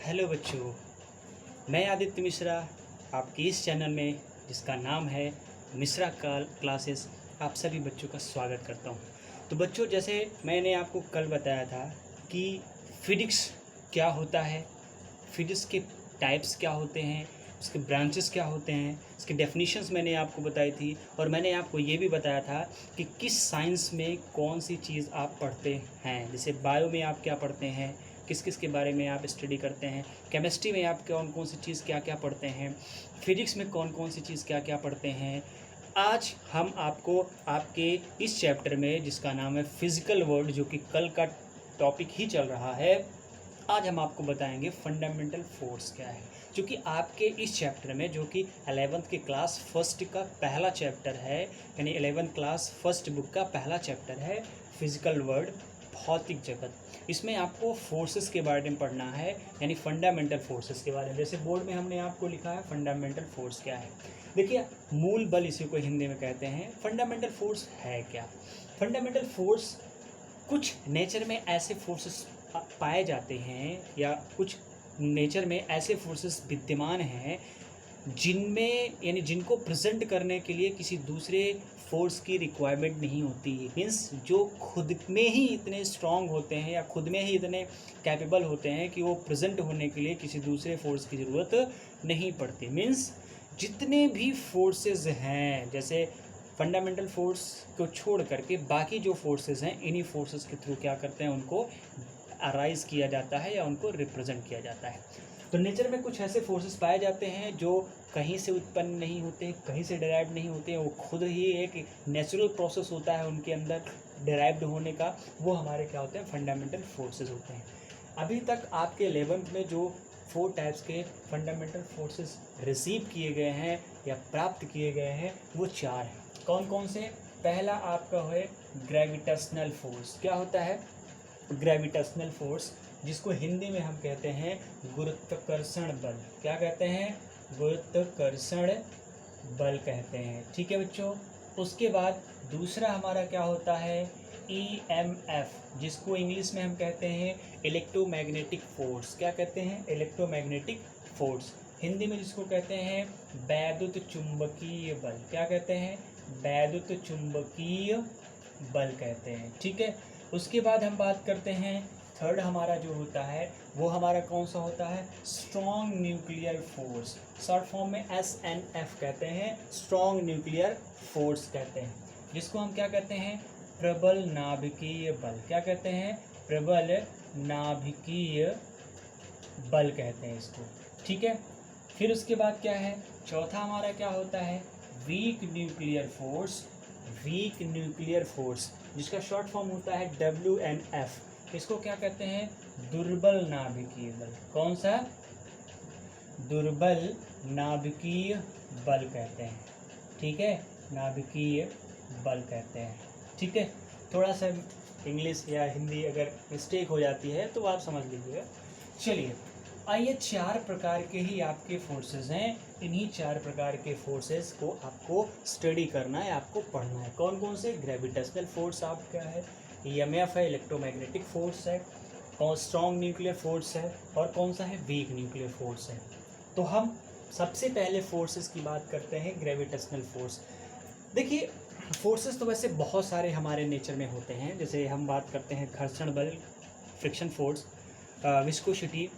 Hello बच्चों, मैं आदित्य मिश्रा आपके इस चैनल में जिसका नाम है मिश्रा क्लासेस आप सभी बच्चों का स्वागत करता हूं। तो बच्चों, जैसे मैंने आपको कल बताया था कि फिजिक्स क्या होता है, फिजिक्स के टाइप्स क्या होते हैं, उसके ब्रांचेस क्या होते हैं, इसके डेफिनेशंस मैंने आपको बताई थी। और मैंने आपको ये भी बताया था कि किस साइंस में कौन सी चीज़ आप पढ़ते हैं। जैसे बायो में आप क्या पढ़ते हैं, किस किस के बारे में आप स्टडी करते हैं, केमिस्ट्री में आप कौन कौन सी चीज़ क्या क्या पढ़ते हैं, फिजिक्स में कौन कौन सी चीज़ क्या क्या पढ़ते हैं। आज हम आपको आपके इस चैप्टर में, जिसका नाम है फिज़िकल वर्ल्ड, जो कि कल का टॉपिक ही चल रहा है, आज हम आपको बताएंगे फंडामेंटल फोर्स क्या है। क्योंकि आपके इस चैप्टर में, जो कि 11th के क्लास फर्स्ट का पहला चैप्टर है, यानी 11th क्लास फर्स्ट बुक का पहला चैप्टर है फिज़िकल वर्ल्ड, भौतिक जगत। इसमें आपको फोर्सेस के बारे में पढ़ना है, यानी फंडामेंटल फोर्सेस के बारे में। जैसे बोर्ड में हमने आपको लिखा है फंडामेंटल फोर्स क्या है। देखिए, मूल बल इसी को हिंदी में कहते हैं। फंडामेंटल फोर्स है क्या? फंडामेंटल फोर्स, कुछ नेचर में ऐसे फोर्सेस पाए जाते हैं, या कुछ नेचर में ऐसे फोर्सेस विद्यमान हैं जिनमें, यानी जिनको प्रेजेंट करने के लिए किसी दूसरे फोर्स की रिक्वायरमेंट नहीं होती है। मीन्स जो खुद में ही इतने स्ट्रांग होते हैं या खुद में ही इतने कैपेबल होते हैं कि वो प्रेजेंट होने के लिए किसी दूसरे फोर्स की ज़रूरत नहीं पड़ती। मीन्स जितने भी फोर्सेस हैं, जैसे फंडामेंटल फोर्स को छोड़ करके बाकी जो फोर्सेस हैं, इन्हीं फोर्सेस के थ्रू क्या करते हैं, उनको अराइज किया जाता है या उनको रिप्रेजेंट किया जाता है। तो नेचर में कुछ ऐसे फोर्सेस पाए जाते हैं जो कहीं से उत्पन्न नहीं होते, कहीं से डिराइव नहीं होते, वो खुद ही एक नेचुरल प्रोसेस होता है उनके अंदर डिराइव्ड होने का। वो हमारे क्या होते हैं, फंडामेंटल फोर्सेस होते हैं। अभी तक आपके 11th में जो 4 टाइप्स के फंडामेंटल फोर्सेस रिसीव किए गए हैं या प्राप्त किए गए हैं, वो 4 हैं। कौन कौन से? पहला आपका है ग्रेविटेशनल फोर्स। क्या होता है ग्रेविटेशनल फोर्स? जिसको हिंदी में हम कहते हैं गुरुत्वाकर्षण बल। क्या कहते हैं? गुरुत्वाकर्षण बल कहते हैं। ठीक है बच्चों। उसके बाद दूसरा हमारा क्या होता है? EMF, जिसको इंग्लिश में हम कहते हैं इलेक्ट्रोमैग्नेटिक फोर्स। क्या कहते हैं? Electromagnetic force. हिंदी में जिसको कहते हैं वैद्युत चुंबकीय बल। क्या कहते हैं? वैद्युत चुंबकीय बल कहते हैं। ठीक है। उसके बाद हम बात करते हैं, थर्ड हमारा जो होता है वो हमारा कौन सा होता है? Strong nuclear force. Short form में SNF कहते हैं, स्ट्रॉन्ग न्यूक्लियर फोर्स कहते हैं। जिसको हम क्या कहते हैं? प्रबल नाभिकीय बल। क्या कहते हैं? प्रबल नाभिकीय बल कहते हैं इसको। ठीक है। फिर उसके बाद क्या है? चौथा हमारा क्या होता है? Weak nuclear force. Weak nuclear force, जिसका शॉर्ट फॉर्म होता है WNF। इसको क्या कहते हैं? दुर्बल नाभिकीय बल। कौन सा? दुर्बल नाभिकीय बल कहते हैं। ठीक है, नाभिकीय बल कहते हैं। ठीक है। थोड़ा सा इंग्लिश या हिंदी अगर मिस्टेक हो जाती है तो आप समझ लीजिएगा। चलिए, आइए, 4 प्रकार के ही आपके फोर्सेस हैं। इन्हीं 4 प्रकार के फोर्सेस को आपको स्टडी करना है, आपको पढ़ना है। कौन कौन से? ग्रेविटेशनल फोर्स आपका है, EMF है, इलेक्ट्रोमैग्नेटिक फोर्स है, और स्ट्रॉन्ग न्यूक्लियर फोर्स है, और कौन सा है? वीक न्यूक्लियर फोर्स है। तो हम सबसे पहले फोर्सेस की बात करते हैं, ग्रेविटेशनल फोर्स। देखिए, फोर्सेस तो वैसे बहुत सारे हमारे नेचर में होते हैं। जैसे हम बात करते हैं घर्षण बल, फ्रिक्शन फोर्स, विस्कोसिटी,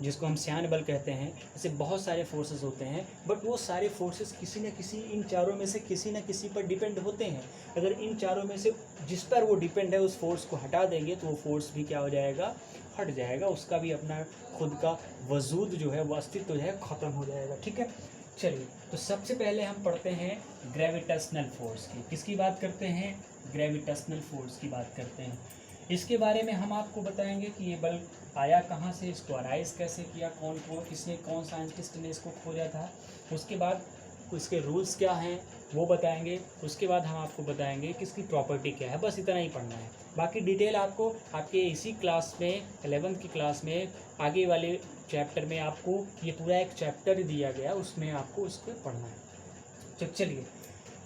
जिसको हम श्यान बल कहते हैं। ऐसे बहुत सारे फोर्सेस होते हैं, बट वो सारे फोर्सेस किसी न किसी, इन चारों में से किसी न किसी पर डिपेंड होते हैं। अगर इन चारों में से जिस पर वो डिपेंड है, उस फोर्स को हटा देंगे तो वो फोर्स भी क्या हो जाएगा? हट जाएगा। उसका भी अपना खुद का वजूद जो है, वो अस्तित्व जो है, ख़त्म हो जाएगा। ठीक है। चलिए, तो सबसे पहले हम पढ़ते हैं ग्रेविटेशनल फोर्स की। किसकी बात करते हैं? ग्रेविटेशनल फोर्स की बात करते हैं। इसके बारे में हम आपको बताएंगे कि ये बल आया कहाँ से, इसको अराइज कैसे किया, कौन किसने, कौन साइंटिस्ट ने इसको खोजा था। उसके बाद उसके रूल्स क्या हैं वो बताएंगे। उसके बाद हम आपको बताएंगे कि इसकी प्रॉपर्टी क्या है। बस इतना ही पढ़ना है। बाकी डिटेल आपको आपके इसी क्लास में, 11th की क्लास में, आगे वाले चैप्टर में आपको ये पूरा एक चैप्टर दिया गया, उसमें आपको उसको पढ़ना है। चलिए,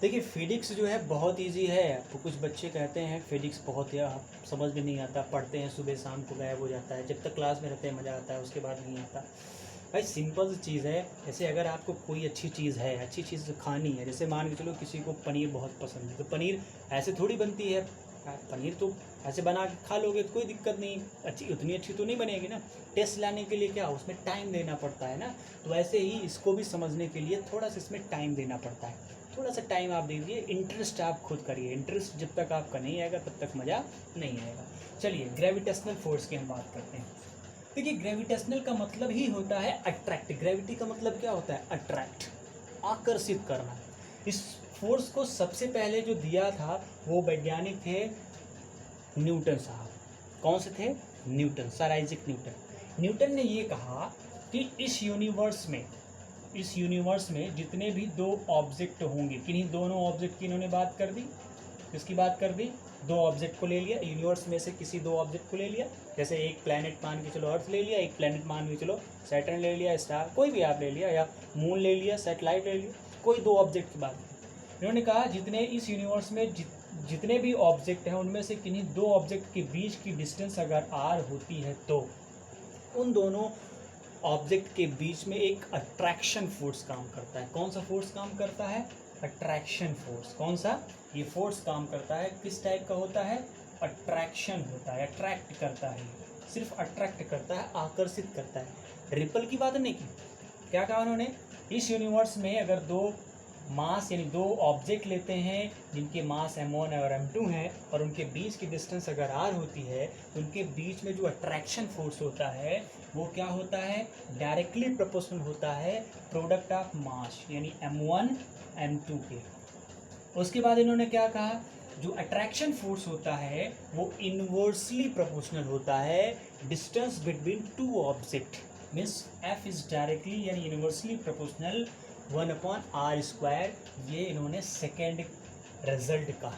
देखिए फिजिक्स जो है बहुत इजी है। तो कुछ बच्चे कहते हैं फिजिक्स बहुत या समझ में नहीं आता, पढ़ते हैं सुबह शाम को गायब हो जाता है, जब तक क्लास में रहते हैं मज़ा आता है, उसके बाद नहीं आता। भाई सिंपल सी चीज़ है। जैसे अगर आपको कोई अच्छी चीज़ है, अच्छी चीज़ खानी है, जैसे मान के चलो किसी को पनीर बहुत पसंद है, तो पनीर ऐसे थोड़ी बनती है। पनीर तो ऐसे बना के खा लोगे तो कोई दिक्कत नहीं, अच्छी उतनी अच्छी तो नहीं बनेगी ना। टेस्ट लाने के लिए क्या उसमें टाइम देना पड़ता है ना। तो ऐसे ही इसको भी समझने के लिए थोड़ा सा इसमें टाइम देना पड़ता है। थोड़ा सा टाइम आप दीजिए, इंटरेस्ट आप खुद करिए। इंटरेस्ट जब तक आपका नहीं आएगा तब तक मज़ा नहीं आएगा। चलिए ग्रेविटेशनल फोर्स की हम बात करते हैं। देखिए ग्रेविटेशनल का मतलब ही होता है अट्रैक्ट। ग्रेविटी का मतलब क्या होता है? अट्रैक्ट, आकर्षित करना। इस फोर्स को सबसे पहले जो दिया था वो वैज्ञानिक थे न्यूटन साहब। कौन से थे? Newton, sir Isaac Newton. Newton ने ये कहा कि इस यूनिवर्स में जितने भी दो ऑब्जेक्ट होंगे, किन्हीं दोनों ऑब्जेक्ट की इन्होंने बात कर दी। किसकी बात कर दी? दो ऑब्जेक्ट को ले लिया, यूनिवर्स में से किसी दो ऑब्जेक्ट को ले लिया। जैसे एक प्लैनेट मान के चलो अर्थ ले लिया, एक प्लैनेट मान के चलो सैटर्न ले लिया, स्टार कोई भी आप ले लिया, या मून ले लिया, सैटेलाइट ले लिया, कोई दो ऑब्जेक्ट की बात की। इन्होंने कहा जितने इस यूनिवर्स में जितने भी ऑब्जेक्ट हैं उनमें से किन्हीं दो ऑब्जेक्ट के बीच की डिस्टेंस अगर आर होती है तो उन दोनों ऑब्जेक्ट के बीच में एक अट्रैक्शन फोर्स काम करता है। कौन सा फोर्स काम करता है? Attraction force. कौन सा? ये फोर्स काम करता है। किस टाइप का होता है? अट्रैक्शन होता है, अट्रैक्ट करता है। सिर्फ अट्रैक्ट करता है, आकर्षित करता है। रिपल की बात नहीं की। क्या कहा उन्होंने? इस यूनिवर्स में अगर दो मास यानी दो ऑब्जेक्ट लेते हैं जिनके मास m1 और m2 हैं और उनके बीच की डिस्टेंस अगर r होती है तो उनके बीच में जो अट्रैक्शन फोर्स होता है वो क्या होता है? डायरेक्टली प्रोपोर्शनल होता है प्रोडक्ट ऑफ मास यानी m1 m2 के। उसके बाद इन्होंने क्या कहा? जो अट्रैक्शन फोर्स होता है वो इनवर्सली प्रोपोर्शनल होता है distance between two object. Means f is directly यानी इनवर्सली प्रोपोर्शनल 1/r²। ये इन्होंने सेकेंड रिजल्ट का,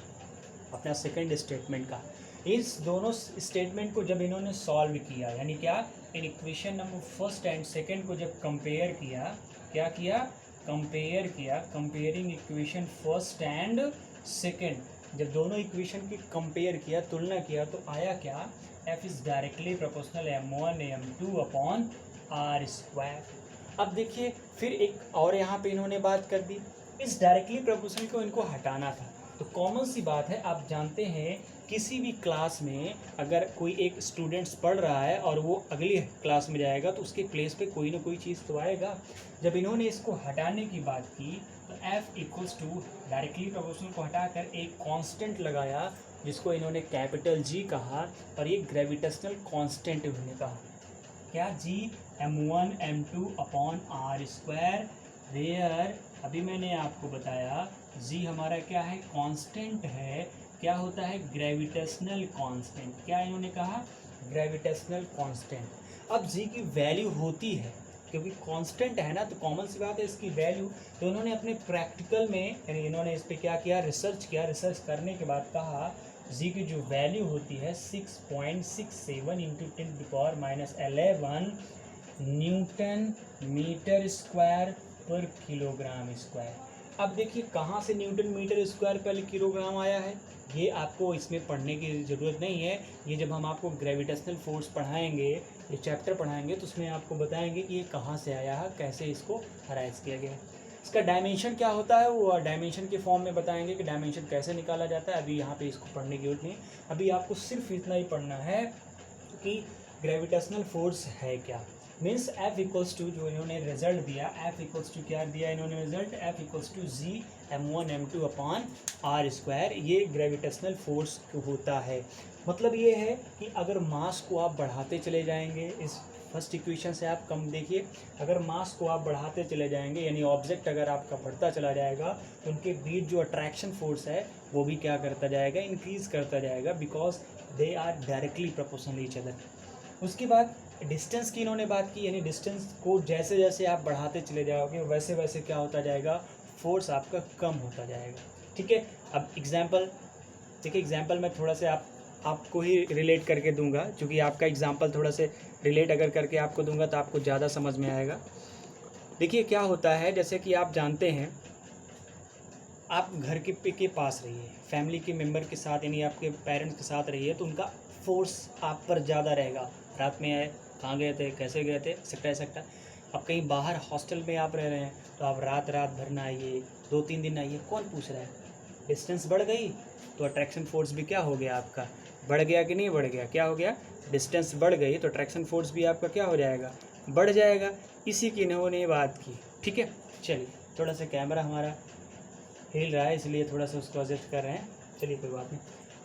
अपना सेकेंड स्टेटमेंट का। इस दोनों स्टेटमेंट को जब इन्होंने सॉल्व किया, यानी क्या, in equation number first and second को जब कंपेयर किया, क्या किया? कंपेयर किया, comparing equation first and second. जब दोनों इक्वेशन की कंपेयर किया, तुलना किया, तो आया क्या? f is directly proportional m1 m2/r²। अब देखिए फिर एक और यहाँ पे इन्होंने बात कर दी। इस डायरेक्टली प्रोपोर्शनल को इनको हटाना था। तो कॉमन सी बात है, आप जानते हैं किसी भी क्लास में अगर कोई एक स्टूडेंट्स पढ़ रहा है और वो अगली क्लास में जाएगा तो उसके प्लेस पे कोई ना कोई चीज़ तो आएगा। जब इन्होंने इसको हटाने की बात की तो f equals to directly proportional को हटाकर एक कांस्टेंट लगाया जिसको इन्होंने कैपिटल G कहा, और ये ग्रेविटेशनल कांस्टेंट इन्होंने कहा। क्या? G m1 m2/r²। वेयर अभी मैंने आपको बताया G हमारा क्या है? कांस्टेंट है। क्या होता है? Gravitational constant. क्या इन्होंने कहा? Gravitational constant. अब G की वैल्यू होती है, क्योंकि कांस्टेंट है ना, तो कॉमन सी बात है इसकी वैल्यू। तो उन्होंने अपने प्रैक्टिकल में यानी इन्होंने इस पर क्या किया? रिसर्च किया। रिसर्च करने के बाद कहा G की जो वैल्यू होती है 6.67 × 10⁻11 न्यूटन मीटर स्क्वायर पर किलोग्राम स्क्वायर। अब देखिए कहाँ से न्यूटन मीटर स्क्वायर पर किलोग्राम आया है, ये आपको इसमें पढ़ने की ज़रूरत नहीं है। ये जब हम आपको ग्रेविटेशनल फोर्स पढ़ाएंगे, ये चैप्टर पढ़ाएंगे, तो उसमें आपको बताएंगे कि ये कहाँ से आया है, कैसे इसको अराइज किया गया है, इसका डायमेंशन क्या होता है, वो डायमेंशन के फॉर्म में बताएंगे कि डायमेंशन कैसे निकाला जाता है। अभी यहाँ पे इसको पढ़ने की जरूरत नहीं। अभी आपको सिर्फ इतना ही पढ़ना है कि ग्रेविटेशनल फोर्स है क्या। मीन्स F इक्वल्स टू, जो इन्होंने रिजल्ट दिया, F इक्वल्स टू क्या दिया इन्होंने result? F equals to G m1 m2/r²। ये ग्रेविटेशनल फोर्स होता है। मतलब ये है कि अगर मास को आप बढ़ाते चले जाएंगे, इस फर्स्ट इक्वेशन से आप कम देखिए, अगर मास को आप बढ़ाते चले जाएंगे यानी ऑब्जेक्ट अगर आपका बढ़ता चला जाएगा तो उनके बीच जो अट्रैक्शन फोर्स है वो भी क्या करता जाएगा? इंक्रीज करता जाएगा, because they are directly proportional each other. उसके बाद डिस्टेंस की इन्होंने बात की, यानी डिस्टेंस को जैसे जैसे आप बढ़ाते चले जाओगे वैसे वैसे क्या होता जाएगा? फोर्स आपका कम होता जाएगा। ठीक है। अब एग्जाम्पल देखिए, एग्जाम्पल मैं थोड़ा सा आपको ही रिलेट करके दूंगा, क्योंकि आपका एग्जाम्पल थोड़ा से रिलेट अगर करके आपको दूंगा तो आपको ज़्यादा समझ में आएगा। देखिए क्या होता है, जैसे कि आप जानते हैं आप घर के पास रहिए, फैमिली के मेम्बर के साथ यानी आपके पेरेंट्स के साथ रहिए तो उनका फोर्स आप पर ज़्यादा रहेगा। रात में आए, कहाँ गए थे, कैसे गए थे, एक्सेट्रा। अब कहीं बाहर हॉस्टल में आप रह रहे हैं तो आप रात भर ना आइए, 2-3 दिन आइए, कौन पूछ रहा है। डिस्टेंस बढ़ गई तो अट्रैक्शन फोर्स भी क्या हो गया आपका, बढ़ गया कि नहीं बढ़ गया, क्या हो गया, डिस्टेंस बढ़ गई तो अट्रैक्शन फोर्स भी आपका क्या हो जाएगा, बढ़ जाएगा। इसी की इन्होंने बात की, ठीक है। चलिए, थोड़ा सा कैमरा हमारा हिल रहा है इसलिए थोड़ा सा उसको एडजस्ट कर रहे हैं, चलिए कोई बात नहीं।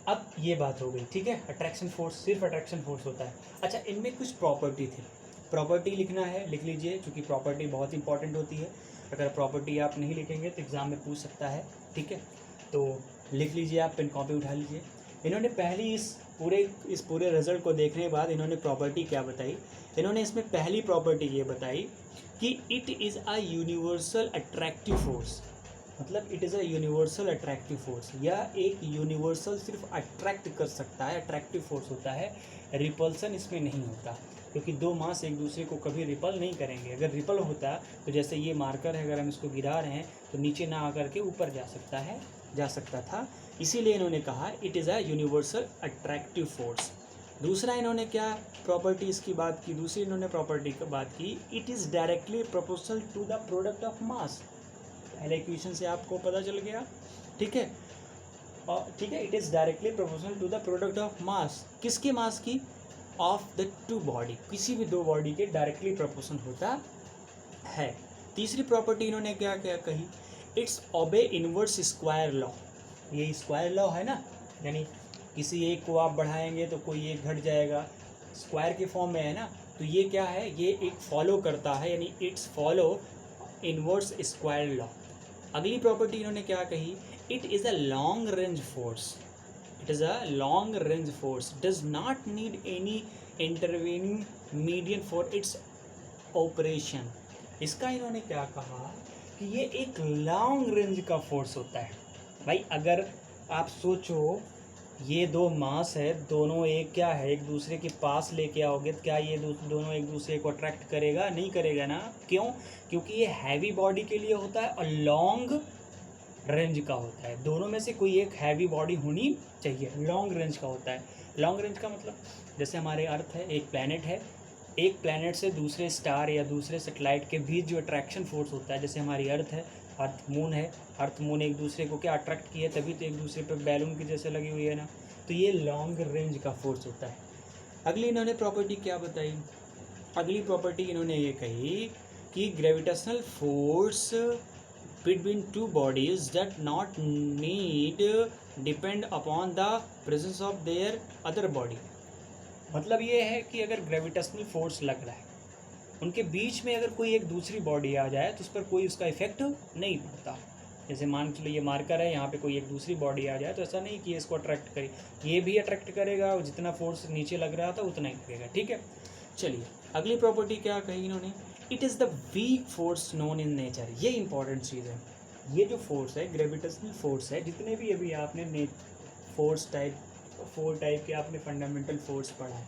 अब ये बात हो गई, ठीक है। अट्रैक्शन फोर्स, सिर्फ अट्रैक्शन फोर्स होता है। अच्छा, इनमें कुछ प्रॉपर्टी थी, प्रॉपर्टी लिखना है, लिख लीजिए, क्योंकि प्रॉपर्टी बहुत इंपॉर्टेंट होती है। अगर प्रॉपर्टी आप नहीं लिखेंगे तो एग्ज़ाम में पूछ सकता है, ठीक है। तो लिख लीजिए, आप पेन कॉपी उठा लीजिए। इन्होंने पहली इस पूरे रिजल्ट को देखने के बाद इन्होंने प्रॉपर्टी क्या बताई, इन्होंने इसमें पहली प्रॉपर्टी ये बताई कि it is a universal attractive force. मतलब it is a universal attractive force, या एक यूनिवर्सल सिर्फ अट्रैक्ट कर सकता है, अट्रैक्टिव फोर्स होता है, रिपल्सन इसमें नहीं होता, क्योंकि दो मास एक दूसरे को कभी रिपल नहीं करेंगे। अगर रिपल होता तो जैसे ये मार्कर है, अगर हम इसको गिरा रहे हैं तो नीचे ना आकर के ऊपर जा सकता था। इसीलिए इन्होंने कहा it is a universal attractive force. दूसरा इन्होंने क्या प्रॉपर्टी इसकी बात की, दूसरी इन्होंने प्रॉपर्टी की बात की, it is directly proportional to the product of mass. पहले इक्वेशन से आपको पता चल गया, ठीक है। और ठीक है, it is directly proportional to the product of mass, किसके मास की, ऑफ द टू बॉडी, किसी भी दो बॉडी के डायरेक्टली प्रोपोर्शनल होता है। तीसरी प्रॉपर्टी इन्होंने क्या क्या कही, इट्स ओबे इनवर्स स्क्वायर लॉ। ये स्क्वायर लॉ है ना, यानी किसी एक को आप बढ़ाएंगे तो कोई एक घट जाएगा, स्क्वायर के फॉर्म में है ना, तो ये क्या है, ये एक फॉलो करता है, यानी it's follow inverse square law. अगली प्रॉपर्टी इन्होंने क्या कही, it is a long range force, it is a long range force, does not need any intervening medium for its operation. इसका इन्होंने क्या कहा कि ये एक लॉन्ग रेंज का फोर्स होता है। भाई अगर आप सोचो, ये दो मास है, दोनों एक क्या है, एक दूसरे के पास लेके आओगे तो क्या ये दोनों एक दूसरे को अट्रैक्ट करेगा, नहीं करेगा ना। क्यों, क्योंकि ये हैवी बॉडी के लिए होता है और लॉन्ग रेंज का होता है। दोनों में से कोई एक हैवी बॉडी होनी चाहिए, लॉन्ग रेंज का होता है। लॉन्ग रेंज का मतलब जैसे हमारे अर्थ है, एक प्लैनेट है, एक प्लैनेट से दूसरे स्टार या दूसरे सैटेलाइट के बीच जो अट्रैक्शन फोर्स होता है, जैसे हमारी अर्थ है, अर्थ मून है, अर्थ मून एक दूसरे को क्या अट्रैक्ट किए, तभी तो एक दूसरे पर बैलून की जैसे लगी हुई है ना, तो ये लॉन्ग रेंज का फोर्स होता है। अगली इन्होंने प्रॉपर्टी क्या बताई, अगली प्रॉपर्टी इन्होंने ये कही कि gravitational force between two bodies that not need depend upon the presence of their other body. मतलब ये है कि अगर ग्रेविटेशनल फोर्स लग रहा है, उनके बीच में अगर कोई एक दूसरी बॉडी आ जाए तो उस पर कोई उसका इफेक्ट नहीं पड़ता। जैसे मान के चलो ये मार्कर है, यहाँ पे कोई एक दूसरी बॉडी आ जाए तो ऐसा नहीं कि ये इसको अट्रैक्ट करे, ये भी अट्रैक्ट करेगा और जितना फोर्स नीचे लग रहा था उतना ही करेगा, ठीक है। चलिए अगली प्रॉपर्टी क्या कही इन्होंने, it is the weak force known in nature. ये इंपॉर्टेंट चीज़ है, ये जो फोर्स है ग्रेविटेशनल फोर्स है, जितने भी अभी आपने फोर टाइप के आपने फंडामेंटल फोर्स पढ़ा है,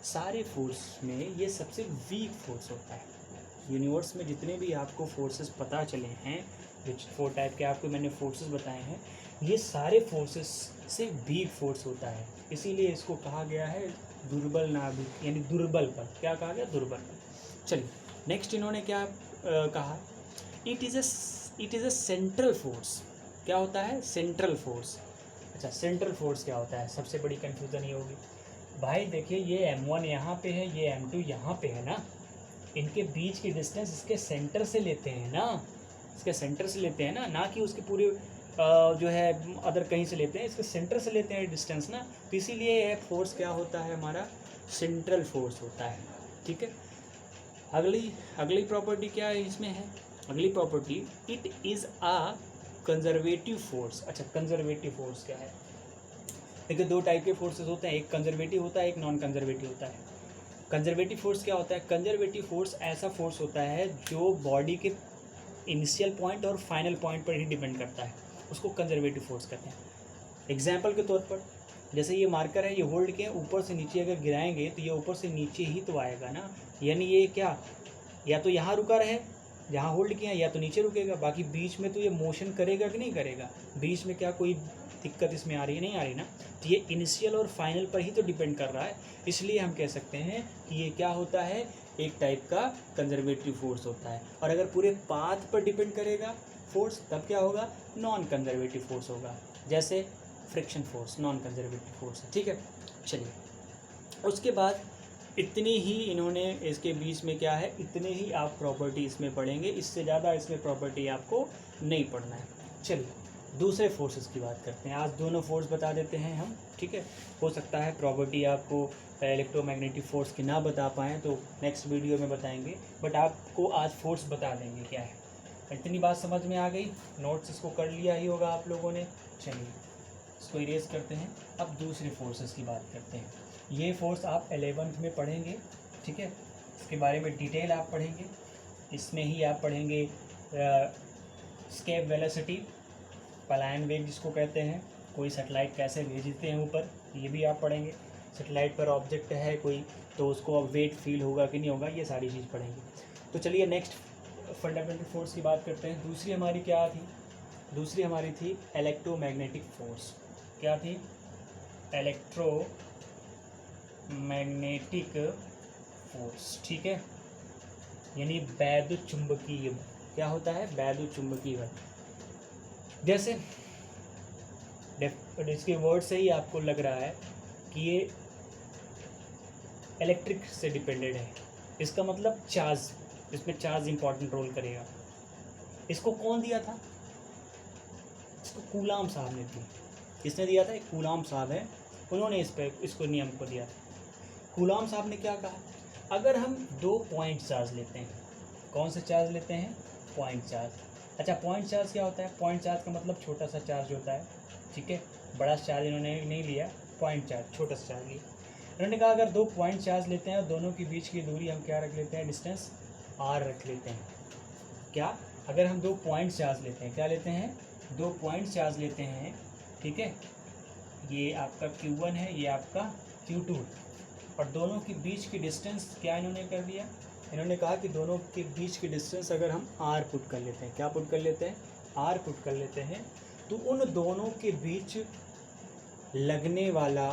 सारे फोर्स में ये सबसे वीक फोर्स होता है। यूनिवर्स में जितने भी आपको फोर्सेस पता चले हैं, जो 4 टाइप के आपको मैंने फोर्सेस बताए हैं, ये सारे फोर्सेस से वीक फोर्स होता है। इसीलिए इसको कहा गया है दुर्बल नाभिक, यानी दुर्बल पर, क्या कहा गया, दुर्बल पर। चलिए नेक्स्ट इन्होंने क्या कहा, it is a central force. क्या होता है, सेंट्रल फोर्स। अच्छा, सेंट्रल फोर्स क्या होता है, सबसे बड़ी कन्फ्यूज़न ये होगी। भाई देखिए, ये M1 यहाँ पे है, ये M2 यहाँ पे है ना, इनके बीच की डिस्टेंस इसके सेंटर से लेते हैं ना, इसके सेंटर से लेते हैं ना कि उसके पूरे जो है अदर कहीं से लेते हैं, इसके सेंटर से लेते हैं डिस्टेंस ना, तो इसीलिए यह फोर्स क्या होता है, हमारा सेंट्रल फोर्स होता है, ठीक है। अगली प्रॉपर्टी क्या है इसमें है, अगली property, it is a conservative force. अच्छा, कंजर्वेटिव फोर्स क्या है, देखिए 2 टाइप के फोर्सेस होते हैं, एक कंजर्वेटिव होता है, एक नॉन कंजर्वेटिव होता है। कंजर्वेटिव फोर्स क्या होता है, कंजर्वेटिव फोर्स ऐसा फोर्स होता है जो बॉडी के इनिशियल पॉइंट और फाइनल पॉइंट पर ही डिपेंड करता है, उसको कंजर्वेटिव फोर्स कहते हैं। एग्जाम्पल के तौर पर, जैसे ये मार्कर है, ये होल्ड के ऊपर से नीचे अगर गिराएंगे तो ये ऊपर से नीचे ही तो आएगा ना, यानी ये क्या, या तो यहाँ रुका रहे जहाँ होल्ड किया या तो नीचे रुकेगा, बाकी बीच में तो ये मोशन करेगा कि नहीं करेगा, बीच में क्या कोई दिक्कत इसमें आ रही है, नहीं आ रही ना। तो ये इनिशियल और फाइनल पर ही तो डिपेंड कर रहा है, इसलिए हम कह सकते हैं कि ये क्या होता है, एक टाइप का कंजर्वेटिव फोर्स होता है। और अगर पूरे पाथ पर डिपेंड करेगा फोर्स, तब क्या होगा, नॉन कंजर्वेटिव फोर्स होगा, जैसे friction force non conservative force है। ठीक है, चलिए उसके बाद इतनी ही इन्होंने इसके बीच में क्या है, इतने ही आप प्रॉपर्टी इसमें पढ़ेंगे, इससे ज़्यादा इसमें प्रॉपर्टी आपको नहीं पढ़ना है। चलिए दूसरे फोर्सेस की बात करते हैं, आज दोनों फोर्स बता देते हैं हम। ठीक है, हो सकता है प्रॉपर्टी आपको इलेक्ट्रोमैग्नेटिक फोर्स की ना बता पाएँ तो नेक्स्ट वीडियो में बताएंगे, बट आपको आज फोर्स बता देंगे क्या है। इतनी बात समझ में आ गई, नोट्स इसको कर लिया ही होगा आप लोगों ने। चलिए इसको इरेज करते हैं, अब दूसरे फोर्सेस की बात करते हैं। ये फोर्स आप 11th में पढ़ेंगे। ठीक है, इसके बारे में डिटेल आप पढ़ेंगे, इसमें ही आप पढ़ेंगे एस्केप वेलोसिटी, पलायन वेग जिसको कहते हैं, कोई सैटेलाइट कैसे भेजते हैं ऊपर, ये भी आप पढ़ेंगे। सैटेलाइट पर ऑब्जेक्ट है कोई तो उसको अब वेट फील होगा कि नहीं होगा, ये सारी चीज़ पढ़ेंगे। तो चलिए नेक्स्ट फंडामेंटल फोर्स की बात करते हैं। दूसरी हमारी क्या थी, दूसरी हमारी थी इलेक्ट्रोमैग्नेटिक फोर्स। क्या थी, इलेक्ट्रोमैग्नेटिक फोर्स। ठीक है, यानी वैद्युतचुंबकीय, क्या होता है, वैद्युतचुंबकीय बल। जैसे इसके वर्ड से ही आपको लग रहा है कि ये इलेक्ट्रिक से डिपेंडेड है, इसका मतलब चार्ज, इसमें चार्ज इंपॉर्टेंट रोल करेगा। इसको कौन दिया था, इसको कूलाम साहब ने दिया। किसने दिया था, एक कूलाम साहब है, उन्होंने इसको नियम को दिया था। कूलाम साहब ने क्या कहा, अगर हम 2 पॉइंट चार्ज लेते हैं, कौन से चार्ज लेते हैं, पॉइंट चार्ज। अच्छा, पॉइंट चार्ज क्या होता है, पॉइंट चार्ज का मतलब छोटा सा चार्ज होता है। ठीक है, बड़ा चार्ज इन्होंने नहीं लिया, पॉइंट चार्ज, छोटा सा चार्ज लिया। इन्होंने कहा अगर 2 पॉइंट चार्ज लेते हैं और दोनों के बीच की दूरी हम क्या रख लेते हैं, डिस्टेंस r रख लेते हैं। क्या, अगर हम 2 पॉइंट चार्ज लेते हैं, क्या लेते हैं, 2 पॉइंट चार्ज लेते हैं। ठीक है, ये आपका Q1 है, ये आपका Q2 है, और दोनों के बीच की डिस्टेंस क्या इन्होंने कर दिया, इन्होंने कहा कि दोनों के बीच की डिस्टेंस अगर हम r पुट कर लेते हैं, क्या पुट कर लेते हैं, r पुट कर लेते हैं, तो उन दोनों के बीच लगने वाला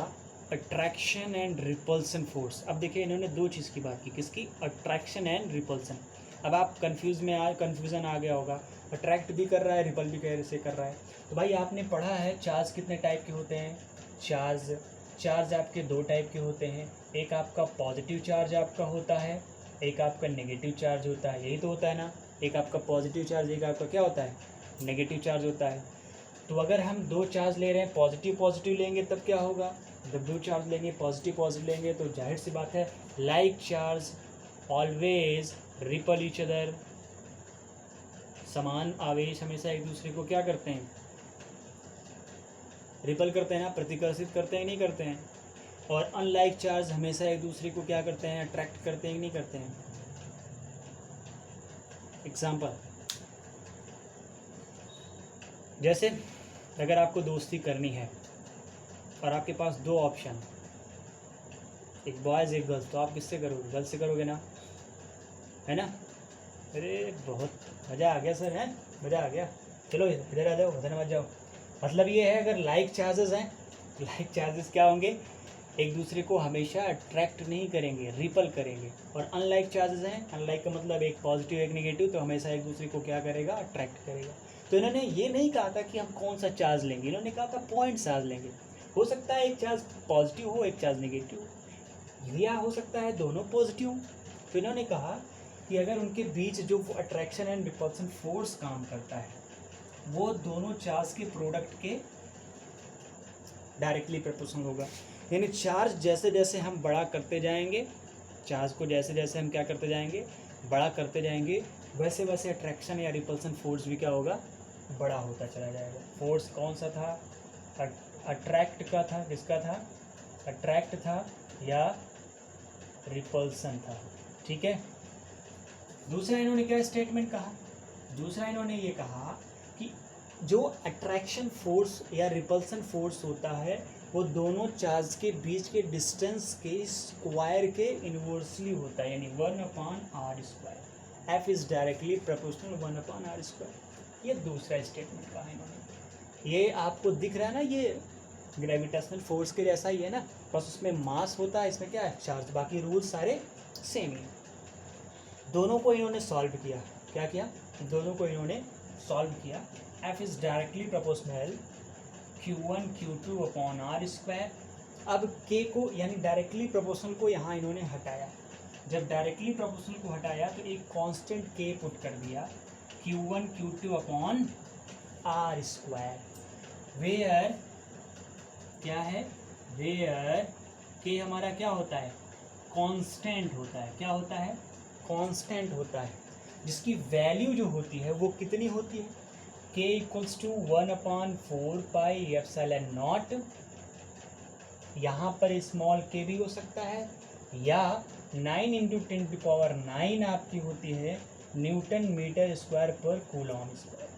अट्रैक्शन एंड रिपल्सन फोर्स। अब देखिए इन्होंने 2 चीज़ की बात की, किसकी, अट्रैक्शन एंड रिपल्सन। अब आप कन्फ्यूज़न आ गया होगा, अट्रैक्ट भी कर रहा है, रिपल भी कैसे कर रहा है। तो भाई आपने पढ़ा है चार्ज कितने टाइप के होते हैं, चार्ज आपके 2 टाइप के होते हैं, एक आपका पॉजिटिव चार्ज आपका होता है, एक आपका नेगेटिव चार्ज होता है, यही तो होता है ना, एक आपका पॉजिटिव चार्ज, एक आपका क्या होता है, नेगेटिव चार्ज होता है। तो अगर हम 2 चार्ज ले रहे हैं, पॉजिटिव लेंगे तब क्या होगा, जब 2 चार्ज लेंगे पॉजिटिव लेंगे तो जाहिर सी बात है like charge always ripple each other, समान आवेश हमेशा एक दूसरे को क्या करते हैं, रिपल करते हैं ना, प्रतिकर्षित करते हैं, नहीं करते हैं। और अनलाइक चार्ज हमेशा एक दूसरे को क्या करते हैं, अट्रैक्ट करते हैं कि नहीं करते हैं। एग्जाम्पल, जैसे अगर आपको दोस्ती करनी है और आपके पास 2 ऑप्शन, एक बॉयज़ एक गर्ल्स, तो आप किससे करोगे, गर्ल्स से करोगे ना, है ना। अरे बहुत मज़ा आ गया सर, है मज़ा आ गया, चलो इधर आ जाओ, उधर मत जाओ। मतलब ये है, अगर लाइक चार्जेस हैं, लाइक चार्जेस क्या होंगे, एक दूसरे को हमेशा अट्रैक्ट नहीं करेंगे, रिपल करेंगे। और अनलाइक चार्जेस हैं, अनलाइक का मतलब एक पॉजिटिव एक नेगेटिव, तो हमेशा एक दूसरे को क्या करेगा, अट्रैक्ट करेगा। तो इन्होंने ये नहीं कहा था कि हम कौन सा चार्ज लेंगे, इन्होंने कहा था पॉइंट चार्ज लेंगे। हो सकता है एक चार्ज पॉजिटिव हो, एक चार्ज नेगेटिव हो, या हो सकता है दोनों पॉजिटिव हो। तो इन्होंने कहा कि अगर उनके बीच जो अट्रैक्शन एंड रिपल्सन फोर्स काम करता है वो दोनों चार्ज के प्रोडक्ट के डायरेक्टली प्रोपोर्शनल होगा। यानी चार्ज जैसे जैसे हम बड़ा करते जाएंगे, चार्ज को जैसे जैसे हम क्या करते जाएंगे, बड़ा करते जाएंगे, वैसे वैसे अट्रैक्शन या रिपल्सन फोर्स भी क्या होगा, बड़ा होता चला जाएगा। फोर्स कौन सा था, अट्रैक्ट का था, किसका था, अट्रैक्ट था या रिपल्सन था। ठीक है, दूसरा इन्होंने क्या स्टेटमेंट कहा, दूसरा इन्होंने ये कहा कि जो अट्रैक्शन फोर्स या रिपल्सन फोर्स होता है वो दोनों चार्ज के बीच के डिस्टेंस के स्क्वायर के इन्वर्सली होता है, यानी 1/r²। F is directly proportional 1/r²। ये दूसरा स्टेटमेंट कहा इन्होंने। ये आपको दिख रहा है ना, ये ग्रेविटेशनल फोर्स के जैसा ही है ना, बस उसमें मास होता है, इसमें क्या है, चार्ज। बाकी रूल्स सारे सेम ही। दोनों को इन्होंने सॉल्व किया। क्या किया? दोनों को इन्होंने सॉल्व किया। F is directly proportional Q1 Q2/r²। अब के को यानी डायरेक्टली प्रोपोर्शनल को यहाँ इन्होंने हटाया। जब डायरेक्टली प्रोपोर्शनल को हटाया तो एक कांस्टेंट के पुट कर दिया, Q1 Q2/r²। वेयर क्या है, वेयर के हमारा क्या होता है, कांस्टेंट होता है। क्या होता है? कांस्टेंट होता है, जिसकी वैल्यू जो होती है वो कितनी होती है, k = 1/4πε0। यहाँ पर स्मॉल के भी हो सकता है, या 9 × 10⁹ आपकी होती है न्यूटन मीटर स्क्वायर पर कूलॉम स्क्वायर।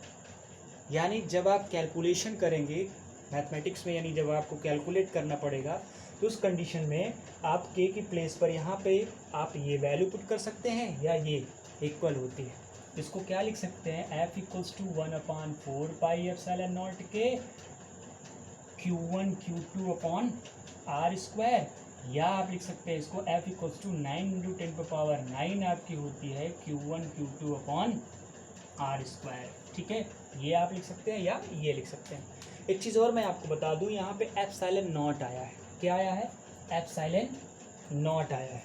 यानी जब आप कैलकुलेशन करेंगे मैथमेटिक्स में, यानी जब आपको कैलकुलेट करना पड़ेगा, तो उस कंडीशन में आप के की प्लेस पर यहाँ पे आप ये वैल्यू पुट कर सकते हैं, या ये इक्वल होती है। इसको क्या लिख सकते हैं, F = 1/4πε0 के Q1 Q2/r²। या आप लिख सकते हैं इसको F = 9 × 10⁹ आपकी होती है Q1 Q2/r²। ठीक है, ये आप लिख सकते हैं या ये लिख सकते हैं। एक चीज़ और मैं आपको बता दूं, यहाँ पे ε0 आया है। क्या आया है? ε0 आया है।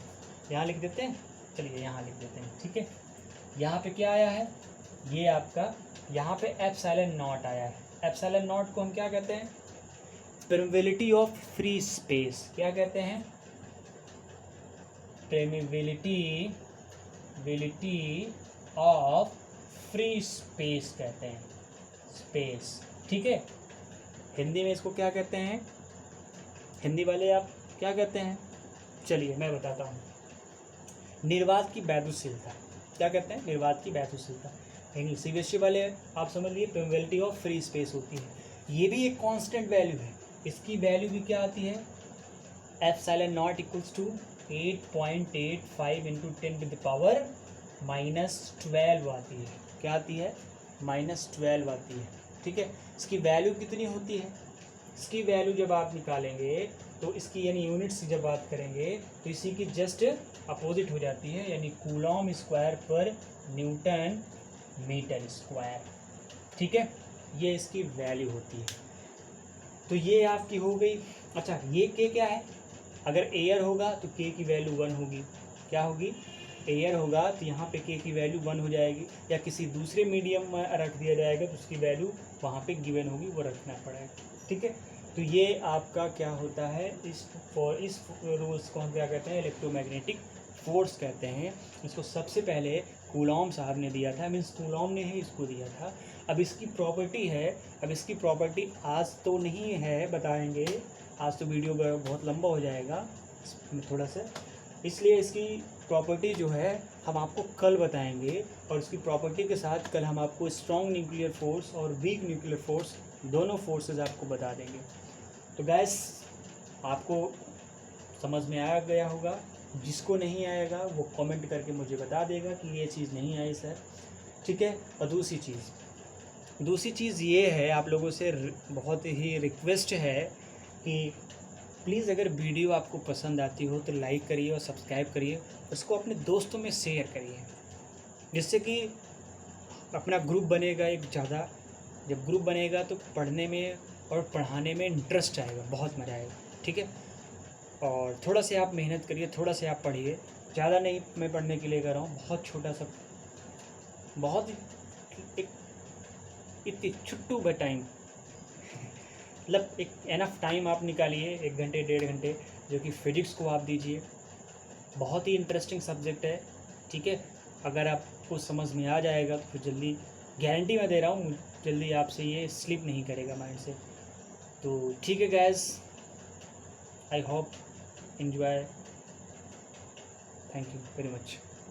यहाँ लिख देते हैं, चलिए यहाँ लिख देते हैं। ठीक है, यहाँ पे क्या आया है, ये आपका यहाँ पे ε0 आया है। ε0 को हम क्या कहते हैं? Permeability of free space. क्या कहते हैं? परमिबिलिटी ऑफ फ्री स्पेस कहते हैं, स्पेस। ठीक है, हिंदी में इसको क्या कहते हैं? हिंदी वाले आप क्या कहते हैं? चलिए मैं बताता हूँ। निर्वात की वैद्युशीलता। क्या कहते हैं? निर्वात की वैद्युशीलता। इंग्लिश CBSE वाले आप समझ लिए परमिबिलिटी ऑफ फ्री स्पेस होती है। ये भी एक कांस्टेंट वैल्यू है। इसकी वैल्यू भी क्या आती है, ε0 = 8.85 × 10⁻⁻12 आती है। क्या आती है? -12 आती है। ठीक है, इसकी वैल्यू कितनी होती है? इसकी वैल्यू जब आप निकालेंगे तो इसकी यानी यूनिट्स जब बात करेंगे तो इसी की जस्ट अपोजिट हो जाती है, यानी कूलॉम स्क्वायर पर न्यूटन मीटर स्क्वायर। ठीक है, ये इसकी वैल्यू होती है। तो ये आपकी हो गई। अच्छा, ये के क्या है? अगर एयर होगा तो के की वैल्यू 1 होगी। क्या होगी? एयर होगा तो यहाँ पे के की वैल्यू 1 हो जाएगी, या किसी दूसरे मीडियम में रख दिया जाएगा तो उसकी वैल्यू वहाँ पे गिवन होगी, वो रखना पड़ेगा। ठीक है, तो ये आपका क्या होता है, इस रूल्स को हम क्या कहते हैं, इलेक्ट्रोमैग्नेटिक फोर्स कहते हैं। इसको सबसे पहले कूलॉम साहब ने दिया था, मीन्स कूलॉम ने ही इसको दिया था। अब इसकी प्रॉपर्टी है, अब इसकी प्रॉपर्टी आज तो नहीं है, बताएंगे। आज तो वीडियो बहुत लंबा हो जाएगा थोड़ा सा, इसलिए इसकी प्रॉपर्टी जो है हम आपको कल बताएंगे। और इसकी प्रॉपर्टी के साथ कल हम आपको स्ट्रॉन्ग न्यूक्लियर फोर्स और वीक न्यूक्लियर फोर्स दोनों फोर्सेस आपको बता देंगे। तो गैस, आपको समझ में आ गया होगा। जिसको नहीं आएगा वो कमेंट करके मुझे बता देगा कि ये चीज़ नहीं आई सर। ठीक है, और दूसरी चीज़ ये है, आप लोगों से बहुत ही रिक्वेस्ट है कि प्लीज़ अगर वीडियो आपको पसंद आती हो तो लाइक करिए और सब्सक्राइब करिए, उसको अपने दोस्तों में शेयर करिए, जिससे कि अपना ग्रुप बनेगा एक ज़्यादा। जब ग्रुप बनेगा तो पढ़ने में और पढ़ाने में इंटरेस्ट आएगा, बहुत मज़ा आएगा। ठीक है, और थोड़ा से आप मेहनत करिए, थोड़ा से आप पढ़िए, ज़्यादा नहीं मैं पढ़ने के लिए कर रहा हूँ, बहुत छोटा सा, बहुत एक इतनी छुट्टू ब टाइम मतलब एक एनफ टाइम आप निकालिए, 1 घंटे 1.5 घंटे, जो कि फिजिक्स को आप दीजिए। बहुत ही इंटरेस्टिंग सब्जेक्ट है। ठीक है, अगर आपको समझ में आ जाएगा तो फिर जल्दी, गारंटी मैं दे रहा हूँ, जल्दी आपसे ये स्लिप नहीं करेगा माइंड से। तो ठीक है guys, I hope enjoy, thank you very much।